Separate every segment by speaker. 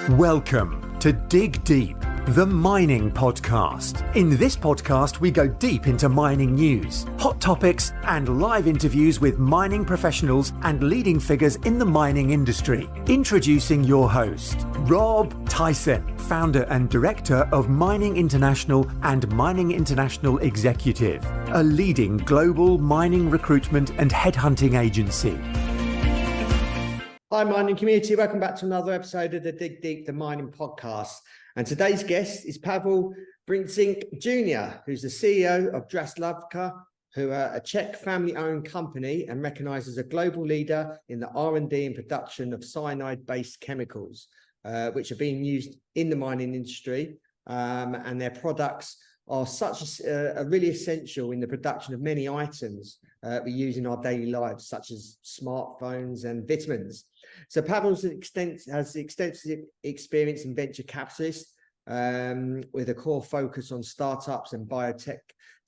Speaker 1: Welcome to Dig Deep, the mining podcast. In this podcast, we go deep into mining news, hot topics, and live interviews with mining professionals and leading figures in the mining industry. Introducing your host, Rob Tyson, founder and director of Mining International and Mining International Executive, a leading global mining recruitment and headhunting agency.
Speaker 2: Hi, mining community. Welcome back to another episode of the Dig Deep, the mining podcast. And today's guest is Pavel Bruzek Junior, who's the CEO of Draslovka, who are a Czech family-owned company and recognized as a global leader in the R&D and production of cyanide-based chemicals, which are being used in the mining industry. And their products are are really essential in the production of many items we use in our daily lives, such as smartphones and vitamins. So Pavel has extensive experience in venture capitalist with a core focus on startups and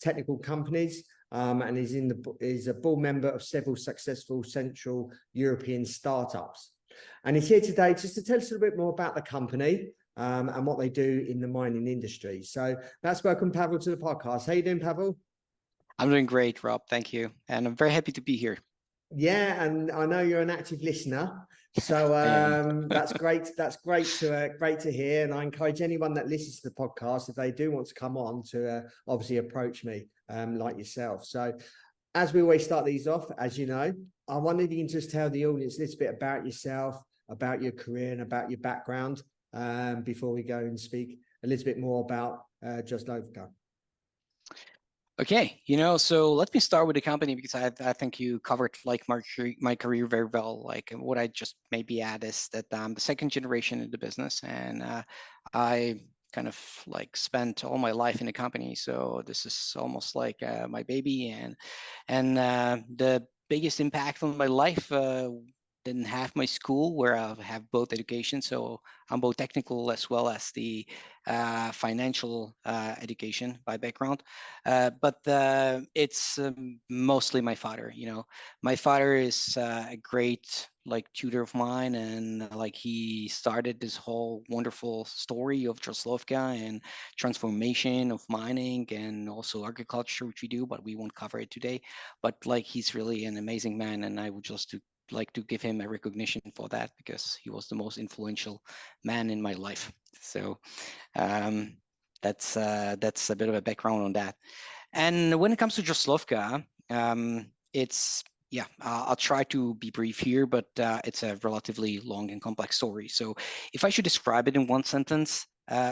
Speaker 2: technical companies, and is a board member of several successful Central European startups. And he's here today just to tell us a little bit more about the company and what they do in the mining industry. So let's welcome Pavel to the podcast. How you doing, Pavel?
Speaker 3: I'm doing great, Rob. Thank you. And I'm very happy to be here.
Speaker 2: Yeah, and I know you're an active listener, so that's great. That's great to hear. And I encourage anyone that listens to the podcast, if they do want to come on, to obviously approach me like yourself. So as we always start these off, as you know, I wondered if you can just tell the audience a little bit about yourself, about your career, and about your background before we go and speak a little bit more about Draslovka.
Speaker 3: Okay, so let me start with the company, because I think you covered like my career very well. Like, what I just maybe add is that I'm the second generation in the business, and I kind of like spent all my life in the company. So this is almost like my baby, and the biggest impact on my life didn't have my school, where I have both education. So I'm both technical as well as the financial education by background. But it's mostly my father. My father is a great like tutor of mine, and like he started this whole wonderful story of Draslovka and transformation of mining and also agriculture, which we do, but we won't cover it today. But like, he's really an amazing man, and I would just like to give him a recognition for that, because he was the most influential man in my life. So that's a bit of a background on that. And when it comes to Draslovka, I'll try to be brief here, but it's a relatively long and complex story. So if I should describe it in one sentence,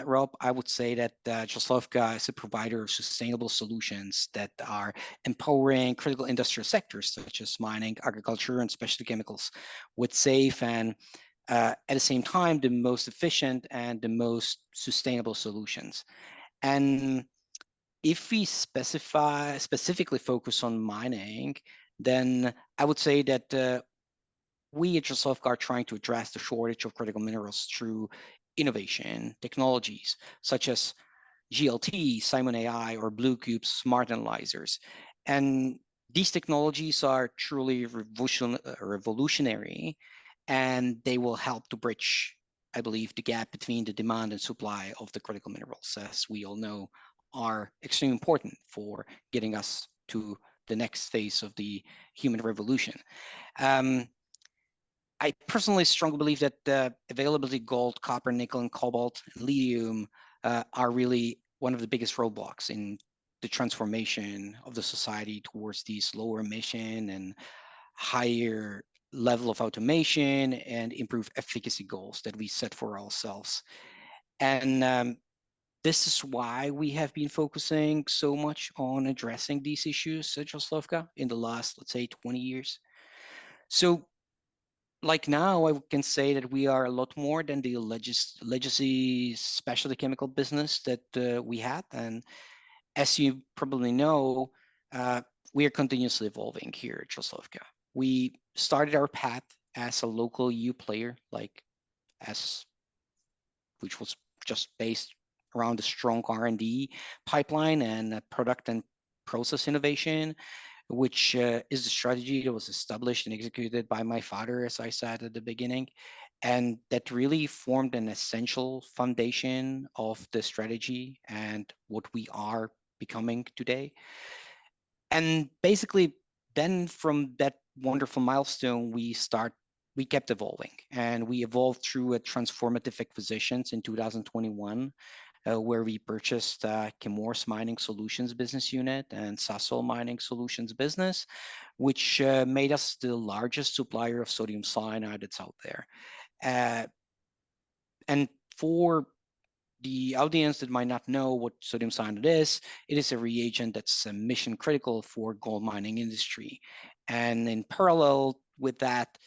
Speaker 3: Rob, I would say that Draslovka is a provider of sustainable solutions that are empowering critical industrial sectors such as mining, agriculture, and specialty chemicals with safe and at the same time the most efficient and the most sustainable solutions. And if we specifically focus on mining, then I would say that we at Draslovka are trying to address the shortage of critical minerals through innovation technologies such as GLT, Simon AI, or Blue Cube smart analyzers. And these technologies are truly revolutionary, and they will help to bridge, I believe, the gap between the demand and supply of the critical minerals, as we all know, are extremely important for getting us to the next phase of the human revolution. I personally strongly believe that the availability of gold, copper, nickel, and cobalt, and lithium are really one of the biggest roadblocks in the transformation of the society towards these lower emission and higher level of automation and improved efficacy goals that we set for ourselves. And this is why we have been focusing so much on addressing these issues at Draslovka in the last, let's say, 20 years. So like now, I can say that we are a lot more than the legacy specialty chemical business that we had. And as you probably know, we are continuously evolving here at Draslovka. We started our path as a local EU player, which was just based around a strong R&D pipeline and product and process innovation, which is the strategy that was established and executed by my father, as I said at the beginning. And that really formed an essential foundation of the strategy and what we are becoming today. And basically, then from that wonderful milestone, we kept evolving, and we evolved through a transformative acquisitions in 2021, where we purchased Chemours Mining Solutions business unit and Sasol Mining Solutions business, which made us the largest supplier of sodium cyanide that's out there. And for the audience that might not know what sodium cyanide is, it is a reagent that's mission critical for gold mining industry. And in parallel with that,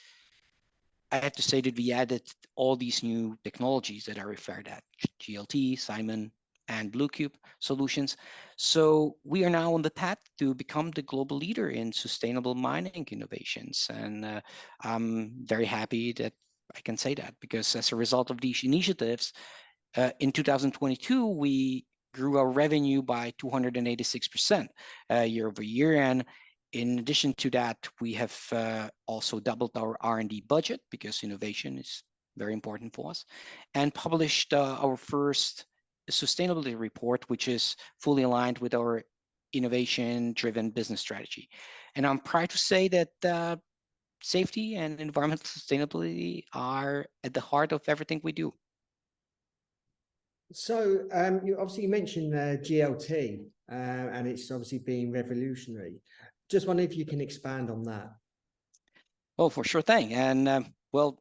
Speaker 3: I have to say that we added all these new technologies that are referred at GLT, Simon, and Blue Cube solutions. So we are now on the path to become the global leader in sustainable mining innovations. And I'm very happy that I can say that, because as a result of these initiatives, in 2022, we grew our revenue by 286% year over year. And in addition to that, we have also doubled our R&D budget, because innovation is very important for us, and published our first sustainability report, which is fully aligned with our innovation-driven business strategy. And I'm proud to say that safety and environmental sustainability are at the heart of everything we do.
Speaker 2: So you mentioned GLT, and it's obviously been revolutionary. Just wonder if you can expand on that.
Speaker 3: Oh, for sure thing. And well,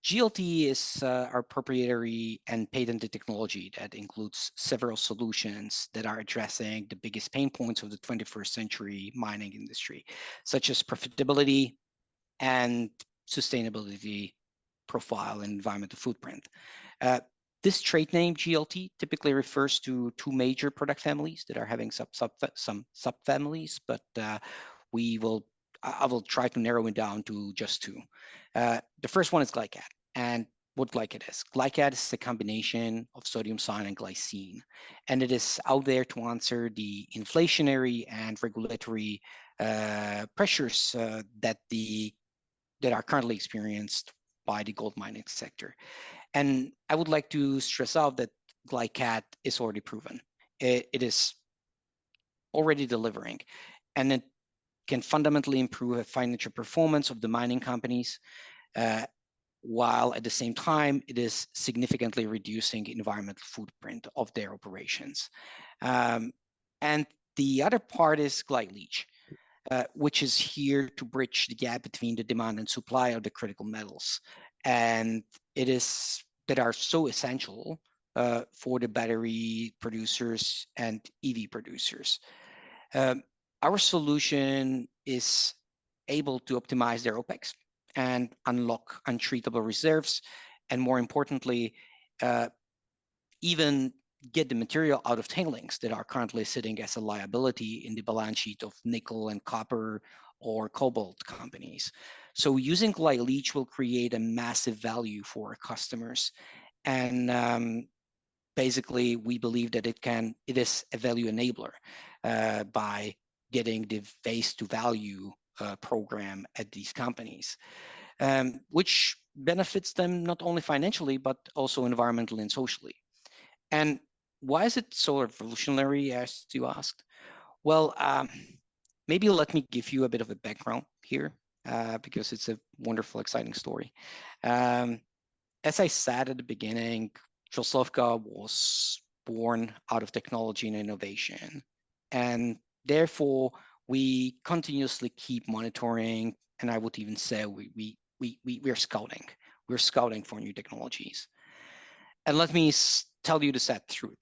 Speaker 3: GLT is our proprietary and patented technology that includes several solutions that are addressing the biggest pain points of the 21st century mining industry, such as profitability and sustainability profile and environmental footprint. This trade name GLT typically refers to two major product families that are having some subfamilies, but I will try to narrow it down to just two. The first one is glycat. And what glycat is? Glycat is a combination of sodium cyanide and glycine, and it is out there to answer the inflationary and regulatory pressures that are currently experienced by the gold mining sector. And I would like to stress out that glycat is already proven. It is already delivering, and it can fundamentally improve the financial performance of the mining companies, while at the same time, it is significantly reducing environmental footprint of their operations. And the other part is GlyLeach, which is here to bridge the gap between the demand and supply of the critical metals. And it is that are so essential for the battery producers and EV producers. Our solution is able to optimize their OPEX and unlock untreatable reserves, and more importantly, even get the material out of tailings that are currently sitting as a liability in the balance sheet of nickel and copper or cobalt companies. So using GlyLeach will create a massive value for our customers. And basically, we believe that it is a value enabler by getting the waste to value program at these companies, which benefits them not only financially, but also environmentally and socially. And why is it so revolutionary, as you asked? Well, maybe let me give you a bit of a background here, because it's a wonderful, exciting story. As I said at the beginning, Draslovka was born out of technology and innovation. And therefore, we continuously keep monitoring, and I would even say we're scouting. We're scouting for new technologies. And let me tell you the sad truth.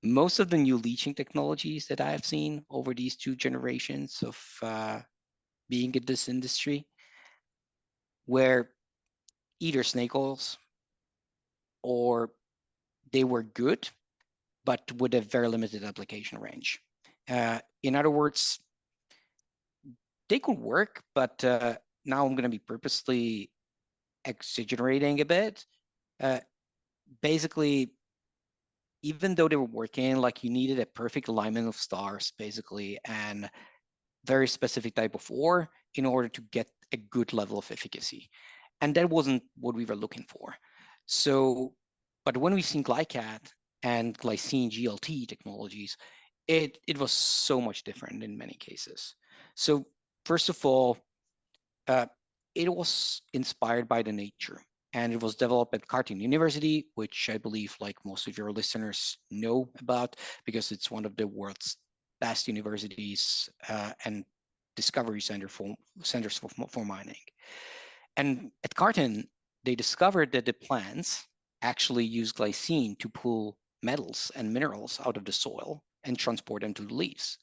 Speaker 3: Most of the new leaching technologies that I have seen over these two generations of being in this industry were either snake oils, or they were good, but with a very limited application range. In other words, they could work, but now I'm going to be purposely exaggerating a bit. Basically, even though they were working, like, you needed a perfect alignment of stars, basically, and very specific type of ore in order to get a good level of efficacy. And that wasn't what we were looking for. So, but when we've seen glycat and glycine GLT technologies, it was so much different in many cases. So first of all, it was inspired by the nature, and it was developed at Carleton University, which I believe like most of your listeners know about because it's one of the world's best universities and discovery centers for mining. And at Carleton, they discovered that the plants actually use glycine to pull metals and minerals out of the soil and transport them to the leaves.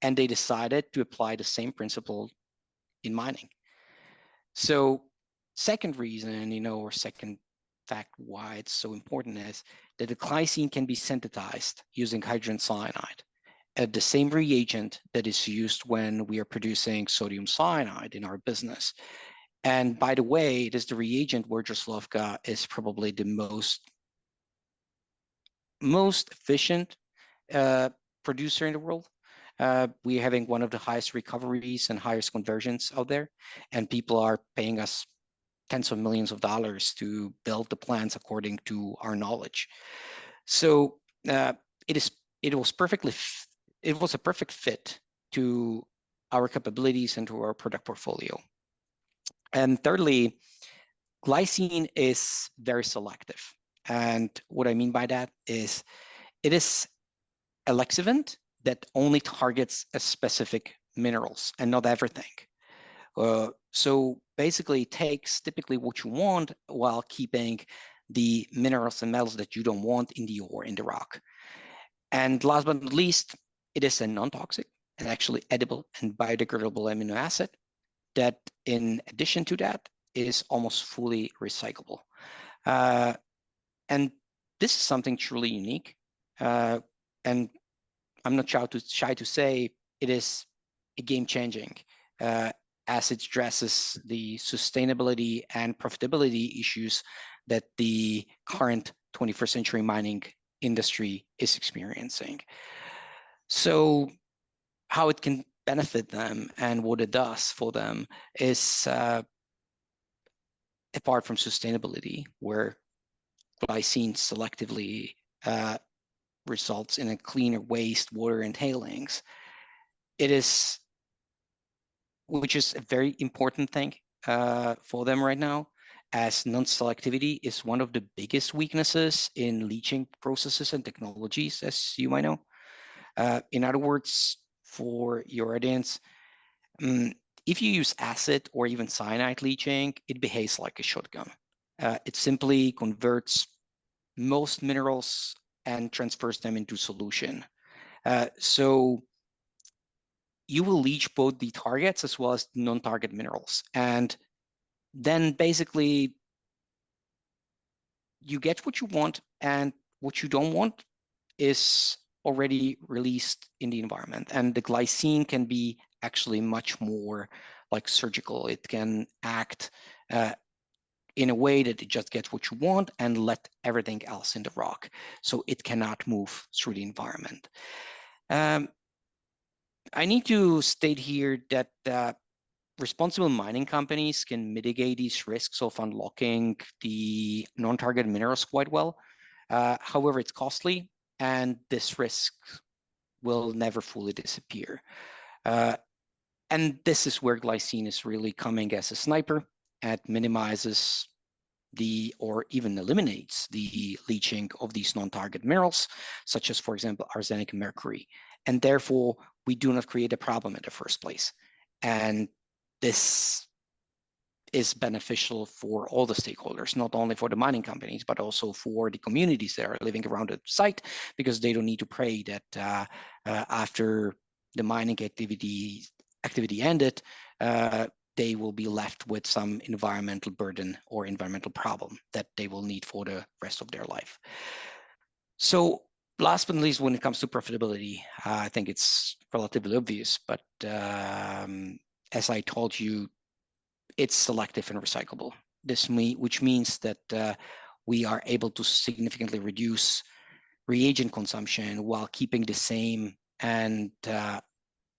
Speaker 3: And they decided to apply the same principle in mining. So second reason, or second fact why it's so important is that the glycine can be synthesized using hydrogen cyanide, the same reagent that is used when we are producing sodium cyanide in our business. And by the way, it is the reagent where Draslovka is probably the most efficient producer in the world. We're having one of the highest recoveries and highest conversions out there, and people are paying us tens of millions of dollars to build the plants according to our knowledge. So it was a perfect fit to our capabilities and to our product portfolio. And thirdly, glycine is very selective. And what I mean by that is it is a lexivant that only targets a specific minerals and not everything. So basically it takes typically what you want while keeping the minerals and metals that you don't want in the ore, in the rock. And last but not least, it is a non-toxic and actually edible and biodegradable amino acid that in addition to that is almost fully recyclable. And this is something truly unique. And I'm not shy to say it is a game-changing as it addresses the sustainability and profitability issues that the current 21st century mining industry is experiencing. So how it can benefit them and what it does for them is apart from sustainability, where glycine selectively results in a cleaner waste, water, and tailings, which is a very important thing for them right now, as non-selectivity is one of the biggest weaknesses in leaching processes and technologies, as you might know. In other words, for your audience, if you use acid or even cyanide leaching, it behaves like a shotgun. It simply converts most minerals and transfers them into solution. So you will leach both the targets as well as non-target minerals. And then basically you get what you want, and what you don't want is already released in the environment. And the glycine can be actually much more like surgical. It can act in a way that it just gets what you want and let everything else in the rock. So it cannot move through the environment. I need to state here that responsible mining companies can mitigate these risks of unlocking the non-target minerals quite well. However, it's costly, and this risk will never fully disappear. And this is where glycine is really coming as a sniper. It minimizes or even eliminates the leaching of these non-target minerals, such as, for example, arsenic and mercury. And therefore, we do not create a problem in the first place. And this is beneficial for all the stakeholders, not only for the mining companies, but also for the communities that are living around the site, because they don't need to pray that after the mining activity ended, they will be left with some environmental burden or environmental problem that they will need for the rest of their life. So last but not least, when it comes to profitability, I think it's relatively obvious, but as I told you, it's selective and recyclable. Which means that we are able to significantly reduce reagent consumption while keeping the same, and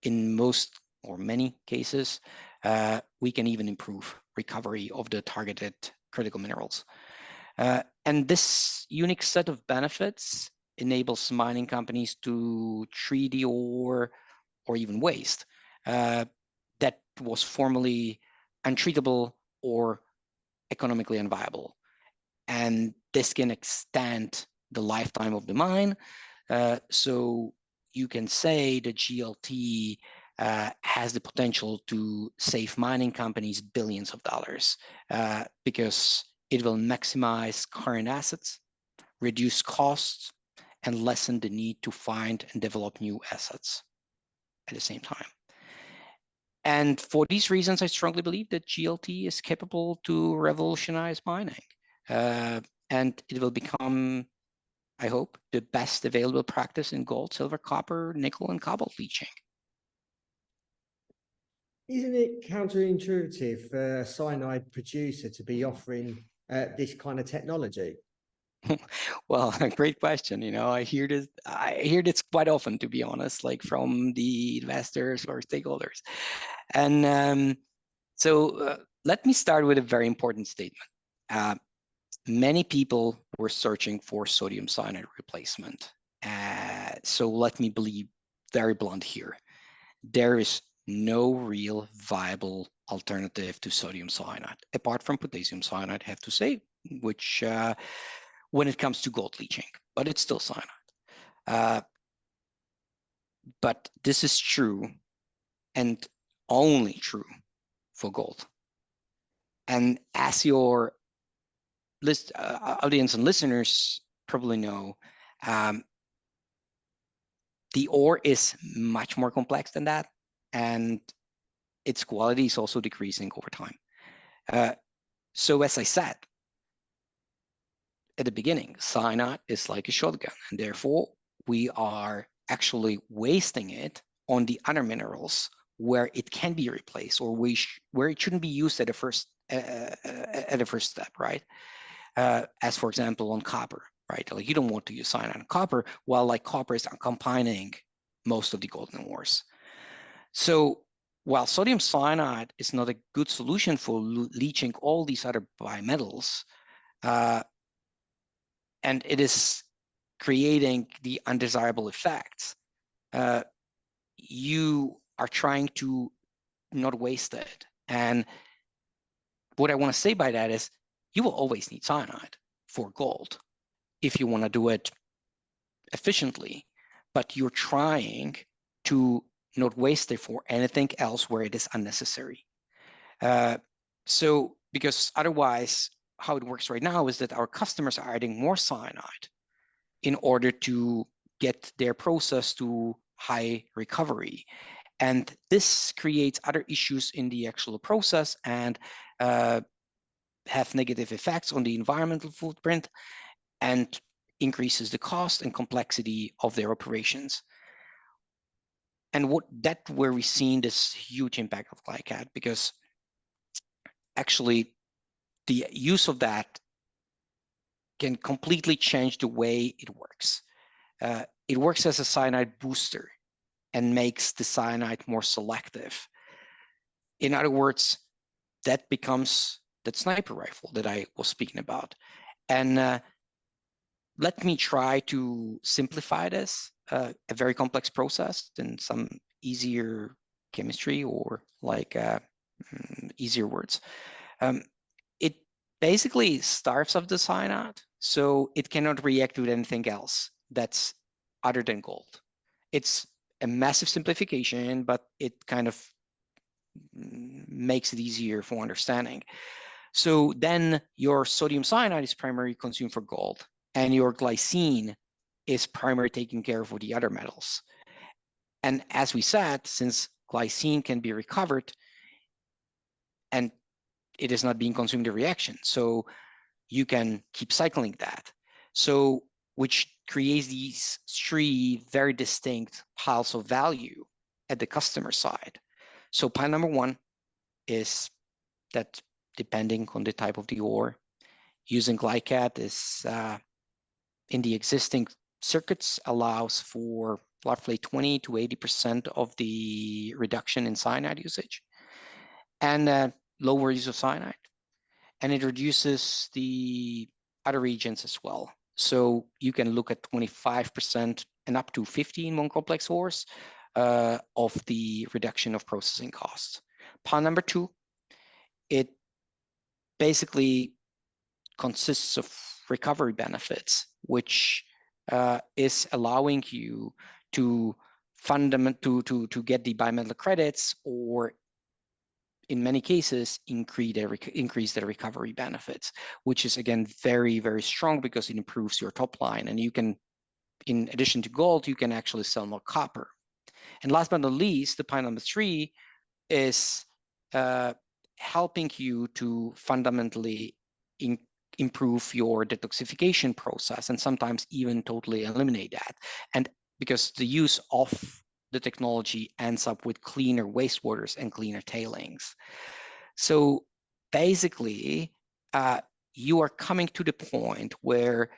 Speaker 3: in most or many cases, we can even improve recovery of the targeted critical minerals. And this unique set of benefits enables mining companies to treat the ore or even waste that was formerly untreatable or economically unviable. And this can extend the lifetime of the mine. So you can say that GLT has the potential to save mining companies billions of dollars because it will maximize current assets, reduce costs, and lessen the need to find and develop new assets at the same time. And for these reasons, I strongly believe that GLT is capable to revolutionize mining. And it will become, I hope, the best available practice in gold, silver, copper, nickel, and cobalt leaching.
Speaker 2: Isn't it counterintuitive for a cyanide producer to be offering this kind of technology?
Speaker 3: Well, great question. You know, I hear this quite often, to be honest, like from the investors or stakeholders. And so let me start with a very important statement. Many people were searching for sodium cyanide replacement. So let me be very blunt here. There is no real viable alternative to sodium cyanide, apart from potassium cyanide, I have to say, which when it comes to gold leaching, but it's still cyanide. But this is true and only true for gold. And as your audience and listeners probably know, the ore is much more complex than that, and its quality is also decreasing over time. So as I said at the beginning, cyanide is like a shotgun, and therefore we are actually wasting it on the other minerals where it can be replaced, or where it shouldn't be used at a first step, right? As for example on copper, right? Like you don't want to use cyanide on copper, while like copper is combining most of the golden ores. So while sodium cyanide is not a good solution for leaching all these other bimetals, and it is creating the undesirable effects, you are trying to not waste it. And what I want to say by that is you will always need cyanide for gold if you want to do it efficiently, but you're trying to not waste it for anything else where it is unnecessary. So because otherwise, how it works right now is that our customers are adding more cyanide in order to get their process to high recovery. And this creates other issues in the actual process and have negative effects on the environmental footprint and increases the cost and complexity of their operations. And where we've seen this huge impact of glycat, because actually the use of that can completely change the way it works. It works as a cyanide booster and makes the cyanide more selective. In other words, that becomes that sniper rifle that I was speaking about. And let me try to simplify this, a very complex process, in some easier chemistry or like easier words. It basically starves of the cyanide, so it cannot react with anything else that's other than gold. It's a massive simplification, but it kind of makes it easier for understanding. So then your sodium cyanide is primarily consumed for gold, and your glycine is primarily taking care of the other metals. And as we said, since glycine can be recovered and it is not being consumed in reaction, so you can keep cycling that. So which creates these three very distinct piles of value at the customer side. So pile number one is that depending on the type of the ore, using glycat is in the existing circuits allows for roughly 20 to 80% of the reduction in cyanide usage. and lower use of cyanide. And it reduces the other reagents as well. So you can look at 25% and up to 50 in one complex ores of the reduction of processing costs. Part number two, it basically consists of recovery benefits, which is allowing you to get the bimetal credits, or in many cases increase their recovery benefits, which is again very, very strong because it improves your top line. And you can, in addition to gold, you can actually sell more copper. And last but not least, the point number three is helping you to fundamentally improve your detoxification process, and sometimes even totally eliminate that. And because the use of the technology ends up with cleaner wastewaters and cleaner tailings. So basically, you are coming to the point where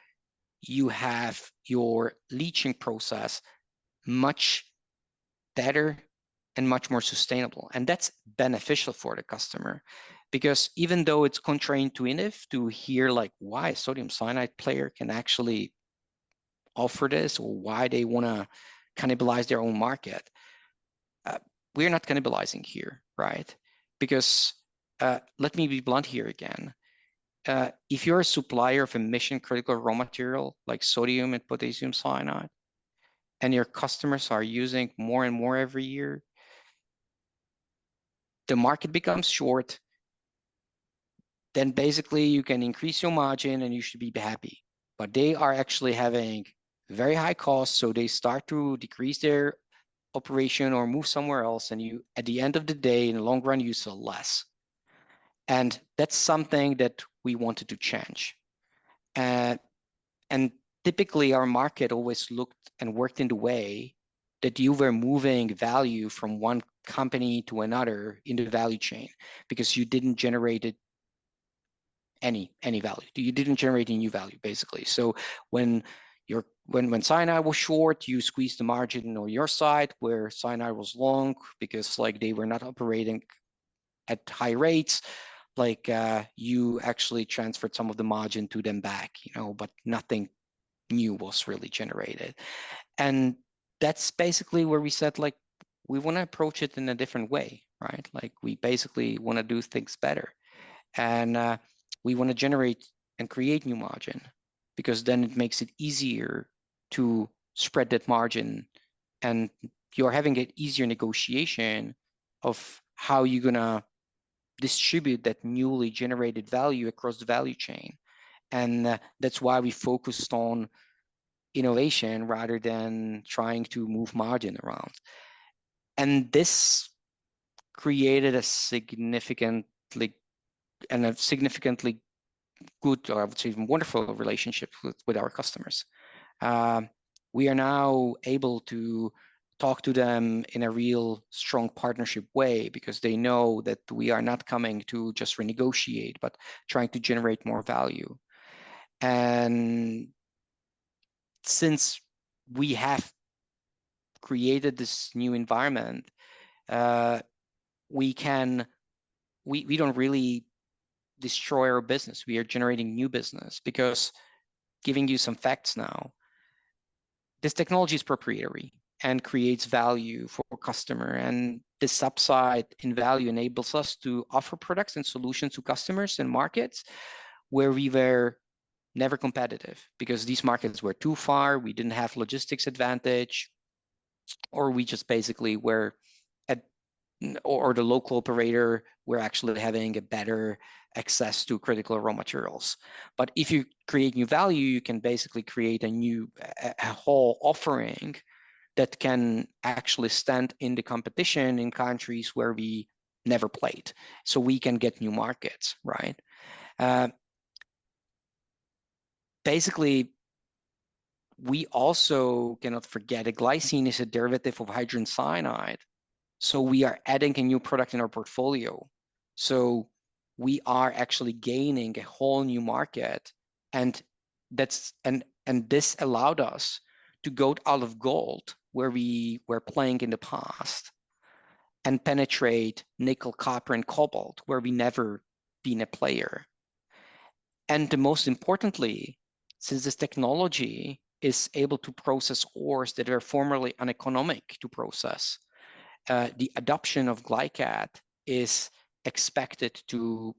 Speaker 3: you have your leaching process much better and much more sustainable. And that's beneficial for the customer, because even though it's counterintuitive to hear like why a sodium cyanide player can actually offer this, or why they want to cannibalize their own market, we're not cannibalizing here, right? Because let me be blunt here again. If you're a supplier of a mission critical raw material like sodium and potassium cyanide, and your customers are using more and more every year, the market becomes short, then basically you can increase your margin and you should be happy. But they are actually having very high costs, so they start to decrease their operation or move somewhere else, and you, at the end of the day, in the long run, you sell less. And that's something that we wanted to change. And typically our market always looked and worked in the way that you were moving value from one company to another in the value chain, because you didn't generate any value. You didn't generate any new value, basically. So when cyanide was short, you squeezed the margin on your side, where cyanide was long, because like they were not operating at high rates, like you actually transferred some of the margin to them back, but nothing new was really generated. And that's basically where we said, like, we want to approach it in a different way, right? Like, we basically want to do things better, and we want to generate and create new margin, because then it makes it easier to spread that margin, and you're having an easier negotiation of how you're gonna distribute that newly generated value across the value chain. And that's why we focused on innovation rather than trying to move margin around. And this created a significantly good, or I would say even wonderful relationship with our customers. We are now able to talk to them in a real strong partnership way, because they know that we are not coming to just renegotiate, but trying to generate more value. And since we have created this new environment, we don't really destroy our business. We are generating new business, because, giving you some facts now, this technology is proprietary and creates value for customer, and this upside in value enables us to offer products and solutions to customers and markets where we were never competitive, because these markets were too far, we didn't have logistics advantage, or we just basically were or the local operator were actually having a better access to critical raw materials. But if you create new value, you can basically create a whole offering that can actually stand in the competition in countries where we never played. So we can get new markets, right? Basically, we also cannot forget that glycine is a derivative of hydrogen cyanide. So we are adding a new product in our portfolio. So we are actually gaining a whole new market, and this allowed us to go out of gold, where we were playing in the past, and penetrate nickel, copper, and cobalt, where we never been a player. And the most importantly, since this technology is able to process ores that were formerly uneconomic to process, the adoption of glycat is expected to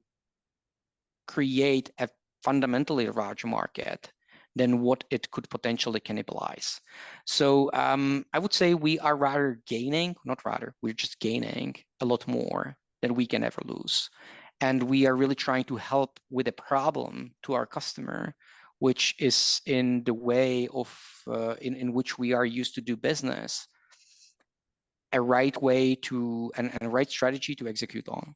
Speaker 3: create a fundamentally large market than what it could potentially cannibalize. So I would say we are rather gaining, not rather, we're just gaining a lot more than we can ever lose. And we are really trying to help with a problem to our customer, which is in the way of, in which we are used to do business, a right way to, and a right strategy to execute on.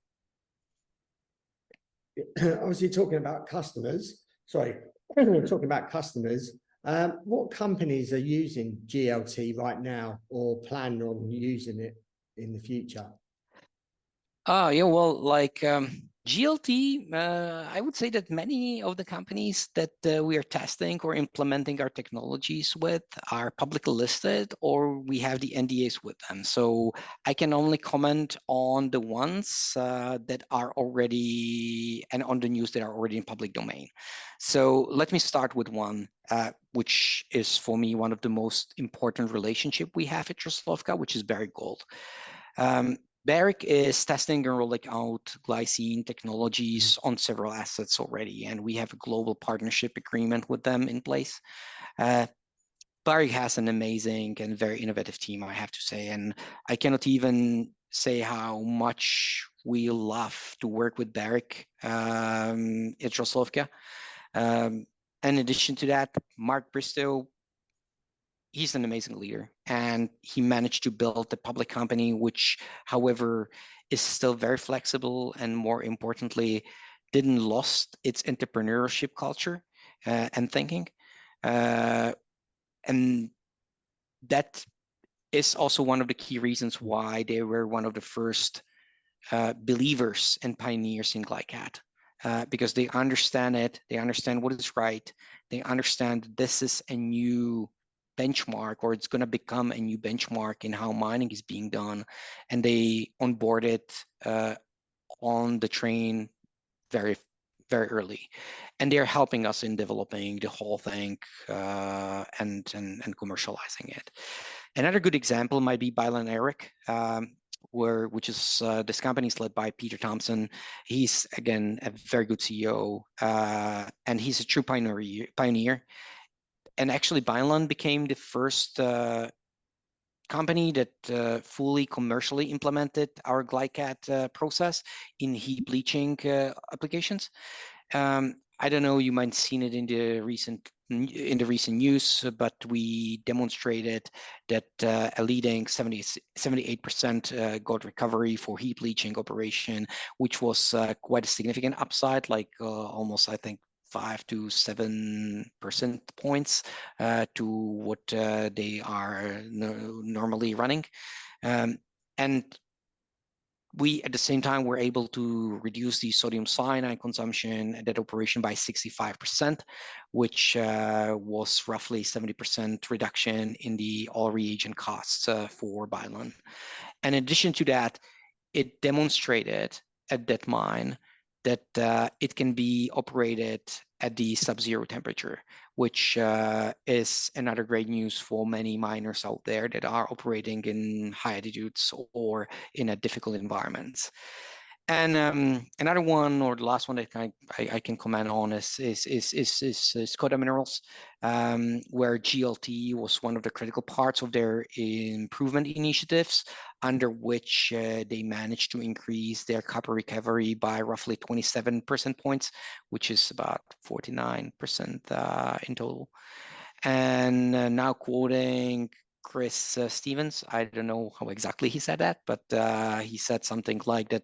Speaker 2: Obviously, talking about customers, what companies are using GLT right now or plan on using it in the future?
Speaker 3: Yeah, well, like GLT, I would say that many of the companies that we are testing or implementing our technologies with are publicly listed, or we have the NDAs with them. So I can only comment on the ones that are already, and on the news that are already in public domain. So let me start with one, which is for me one of the most important relationship we have at Draslovka, which is Barrick Gold. Barrick is testing and rolling out glycine technologies on several assets already, and we have a global partnership agreement with them in place. Barrick has an amazing and very innovative team, I have to say, and I cannot even say how much we love to work with Barrick at Draslovka. In addition to that, Mark Bristow, he's an amazing leader, and he managed to build a public company, which, however, is still very flexible and, more importantly, didn't lost its entrepreneurship culture and thinking. And that is also one of the key reasons why they were one of the first believers and pioneers in glycat, because they understand it, they understand what is right, they understand this is a new benchmark, or it's going to become a new benchmark in how mining is being done, and they onboarded on the train very, very early, and they're helping us in developing the whole thing and commercializing it. Another good example might be Bylan Eric, which is this company is led by Peter Thompson. He's again a very good CEO, and he's a true pioneer. And actually, Bylan became the first company that fully commercially implemented our glycat process in heat bleaching applications. I don't know, you might have seen it in the recent news, but we demonstrated that a leading 78% gold recovery for heat bleaching operation, which was quite a significant upside, like almost, I think, 5 to 7% points to what they are normally running. And we, at the same time, were able to reduce the sodium cyanide consumption at that operation by 65%, which was roughly 70% reduction in the all reagent costs for Bylan. And in addition to that, it demonstrated at that mine that it can be operated at the sub-zero temperature, which is another great news for many miners out there that are operating in high altitudes or in a difficult environments. And another one, or the last one that I can comment on is Coda Minerals, where GLT was one of the critical parts of their improvement initiatives, under which they managed to increase their copper recovery by roughly 27% points, which is about 49% in total. And now quoting Chris Stevens, I don't know how exactly he said that, but he said something like that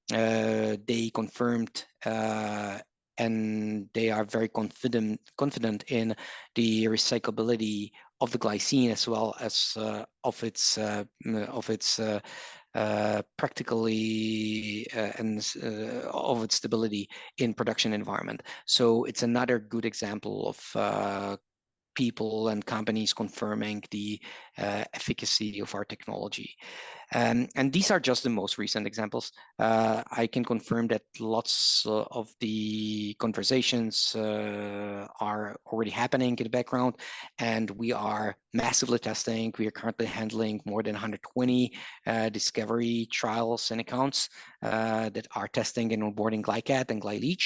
Speaker 3: they confirmed and they are very confident in the recyclability of the glycine, as well as of its practically and of its stability in production environment. So it's another good example of people and companies confirming the efficacy of our technology. And these are just the most recent examples. I can confirm that lots of the conversations are already happening in the background, and we are massively testing. We are currently handling more than 120 discovery trials and accounts that are testing and onboarding GlyCat and GlyLeach.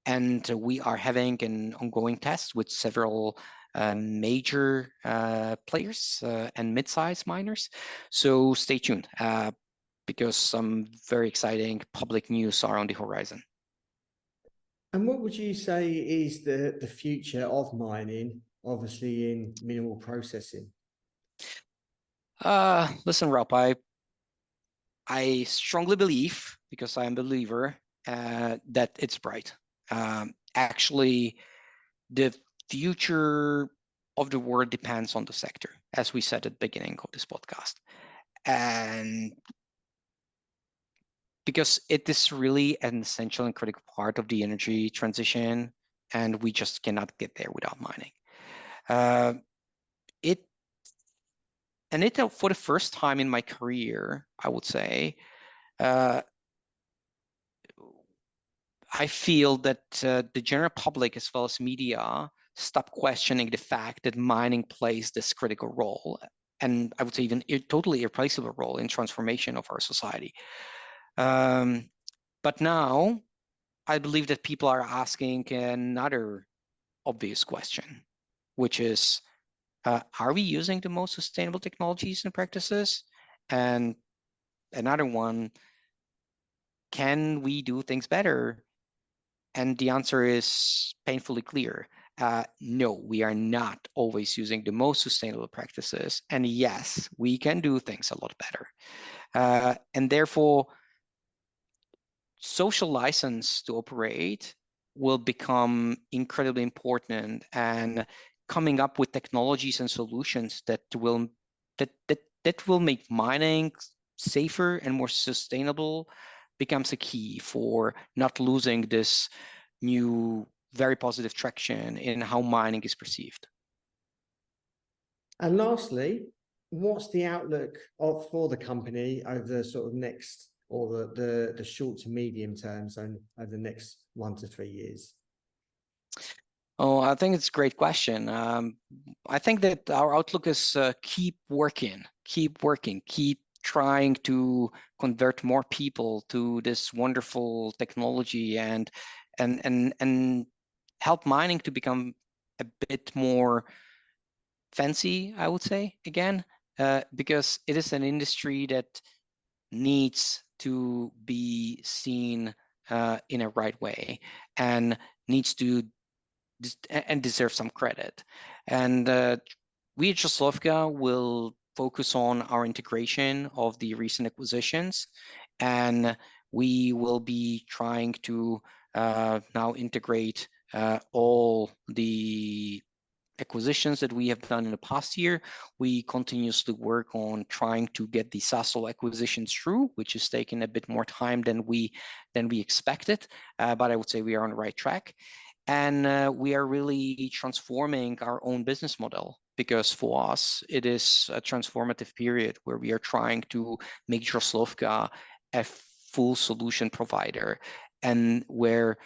Speaker 3: And we are having an ongoing test with several major players and mid-sized miners. So stay tuned because some very exciting public news are on the horizon.
Speaker 2: And what would you say is the future of mining, obviously in mineral processing?
Speaker 3: Listen, Rob, I strongly believe, because I am a believer, that it's bright. Actually, the future of the world depends on the sector, as we said at the beginning of this podcast. And because it is really an essential and critical part of the energy transition, and we just cannot get there without mining. For the first time in my career, I would say, I feel that the general public as well as media stop questioning the fact that mining plays this critical role, and I would say even totally irreplaceable role in transformation of our society. But now I believe that people are asking another obvious question, which is, are we using the most sustainable technologies and practices? And another one, can we do things better? And the answer is painfully clear. No, we are not always using the most sustainable practices. And yes, we can do things a lot better. And therefore, social license to operate will become incredibly important, and coming up with technologies and solutions that will make mining safer and more sustainable becomes a key for not losing this new, very positive traction in how mining is perceived.
Speaker 2: And lastly, what's the outlook for the company over the sort of next, or the short to medium terms, and over the next 1 to 3 years?
Speaker 3: Oh, I think it's a great question. I think that our outlook is keep working, keep trying to convert more people to this wonderful technology, and help mining to become a bit more fancy, I would say, again, because it is an industry that needs to be seen in a right way, and needs to and deserve some credit. And we at Draslovka will focus on our integration of the recent acquisitions, and we will be trying to now integrate all the acquisitions that we have done in the past year. We continuously work on trying to get the Sasol acquisitions through, which is taking a bit more time than we expected, but I would say we are on the right track. And we are really transforming our own business model, because for us, it is a transformative period where we are trying to make Draslovka a full solution provider, and where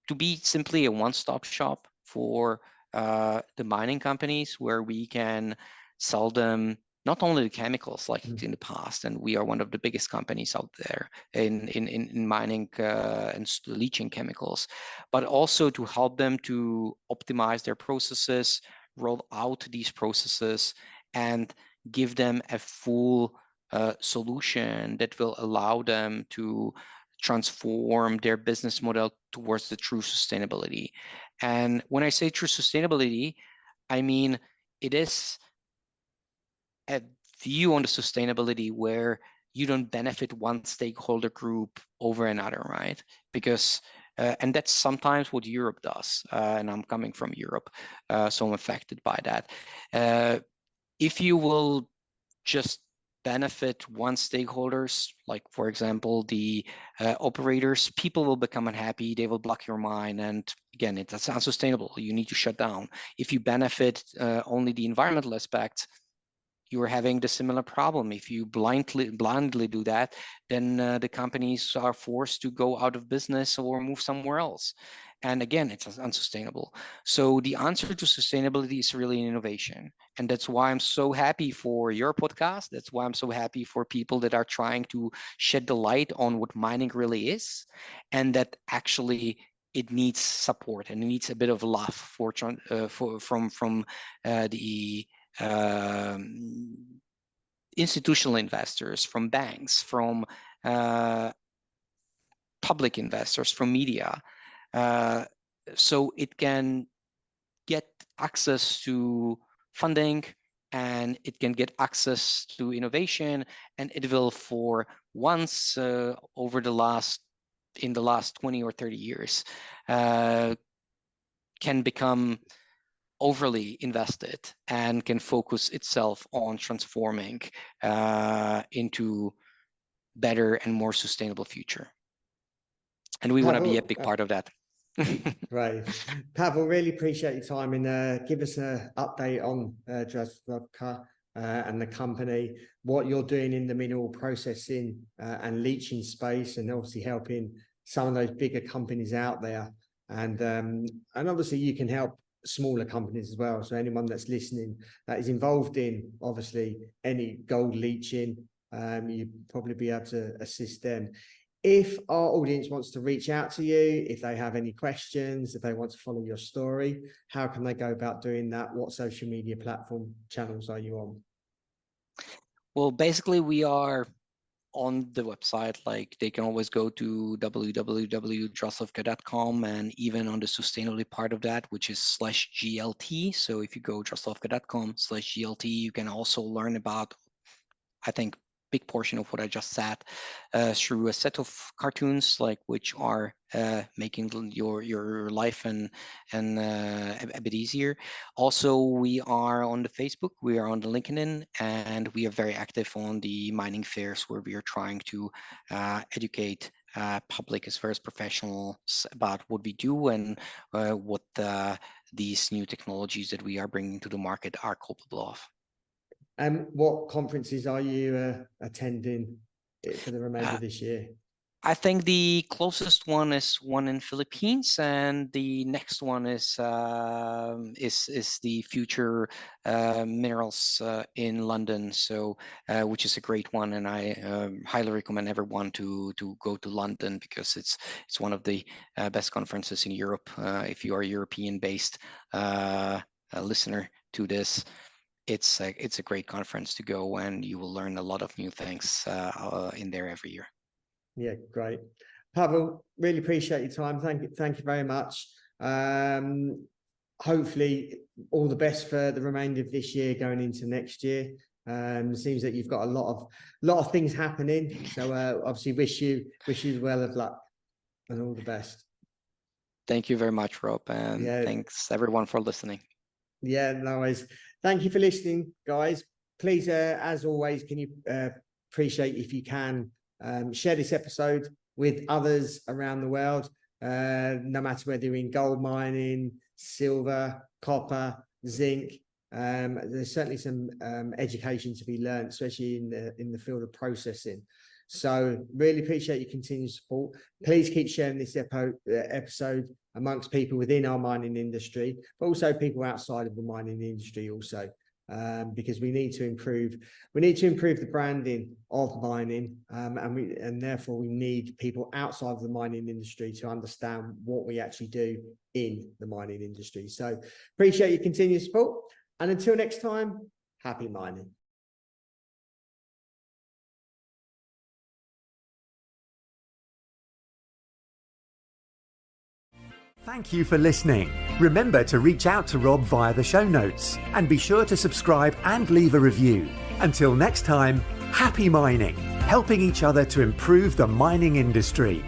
Speaker 3: to be simply a one-stop shop for the mining companies, where we can sell them not only the chemicals like in the past, and we are one of the biggest companies out there in mining and leaching chemicals, but also to help them to optimize their processes, roll out these processes, and give them a full solution that will allow them to transform their business model towards the true sustainability. And when I say true sustainability, I mean it is a view on the sustainability where you don't benefit one stakeholder group over another, right? Because and that's sometimes what Europe does, and I'm coming from Europe, so I'm affected by that. If you will just benefit one stakeholders, like for example the operators, people will become unhappy, they will block your mind, and again, that's unsustainable. You need to shut down. If you benefit only the environmental aspects, you are having the similar problem. If you blindly do that, then the companies are forced to go out of business or move somewhere else. And again, it's unsustainable. So the answer to sustainability is really innovation. And that's why I'm so happy for your podcast. That's why I'm so happy for people that are trying to shed the light on what mining really is, and that actually it needs support and it needs a bit of love from the institutional investors, from banks, from public investors, from media, so it can get access to funding and it can get access to innovation, and it will for once in the last 20 or 30 years can become overly invested and can focus itself on transforming into better and more sustainable future. And we want to be a big part of that.
Speaker 2: Right. Pavel, really appreciate your time, and give us an update on Draslovka and the company, what you're doing in the mineral processing and leaching space, and obviously helping some of those bigger companies out there. And obviously you can help smaller companies as well. So anyone that's listening that is involved in obviously any gold leaching, you'd probably be able to assist them. If our audience wants to reach out to you, if they have any questions, if they want to follow your story, how can they go about doing that? What social media platform channels are you on?
Speaker 3: Well, basically we are on the website. Like, they can always go to www.draslovka.com, and even on the sustainability part of that, which is /GLT. So if you go draslovka.com/GLT, you can also learn about, I think, big portion of what I just said through a set of cartoons, like, which are making your life and a bit easier. Also, we are on the Facebook, we are on the LinkedIn, and we are very active on the mining fairs, where we are trying to educate public as well as professionals about what we do and what these new technologies that we are bringing to the market are capable of.
Speaker 2: And what conferences are you attending for the remainder of this year?
Speaker 3: I think the closest one is one in Philippines, and the next one is the Future Minerals in London. So which is a great one, and I highly recommend everyone to go to London, because it's one of the best conferences in Europe. If you are a European-based listener to this, it's a great conference to go, and you will learn a lot of new things in there every year.
Speaker 2: Yeah, great. Pavel, really appreciate your time. Thank you very much. Hopefully all the best for the remainder of this year going into next year. Seems that you've got a lot of things happening. So obviously wish you well of luck and all the best.
Speaker 3: Thank you very much, Rob, and thanks everyone for listening.
Speaker 2: Yeah, no worries. Thank you for listening, guys. Please, as always, can you appreciate if you can share this episode with others around the world, no matter whether you're in gold mining, silver, copper, zinc. There's certainly some education to be learned, especially in the field of processing. So really appreciate your continued support. Please keep sharing this episode amongst people within our mining industry, but also people outside of the mining industry also. Because we need to improve the branding of mining, and therefore we need people outside of the mining industry to understand what we actually do in the mining industry. So appreciate your continued support, and until next time, happy mining.
Speaker 1: Thank you for listening. Remember to reach out to Rob via the show notes, and be sure to subscribe and leave a review. Until next time, happy mining, helping each other to improve the mining industry.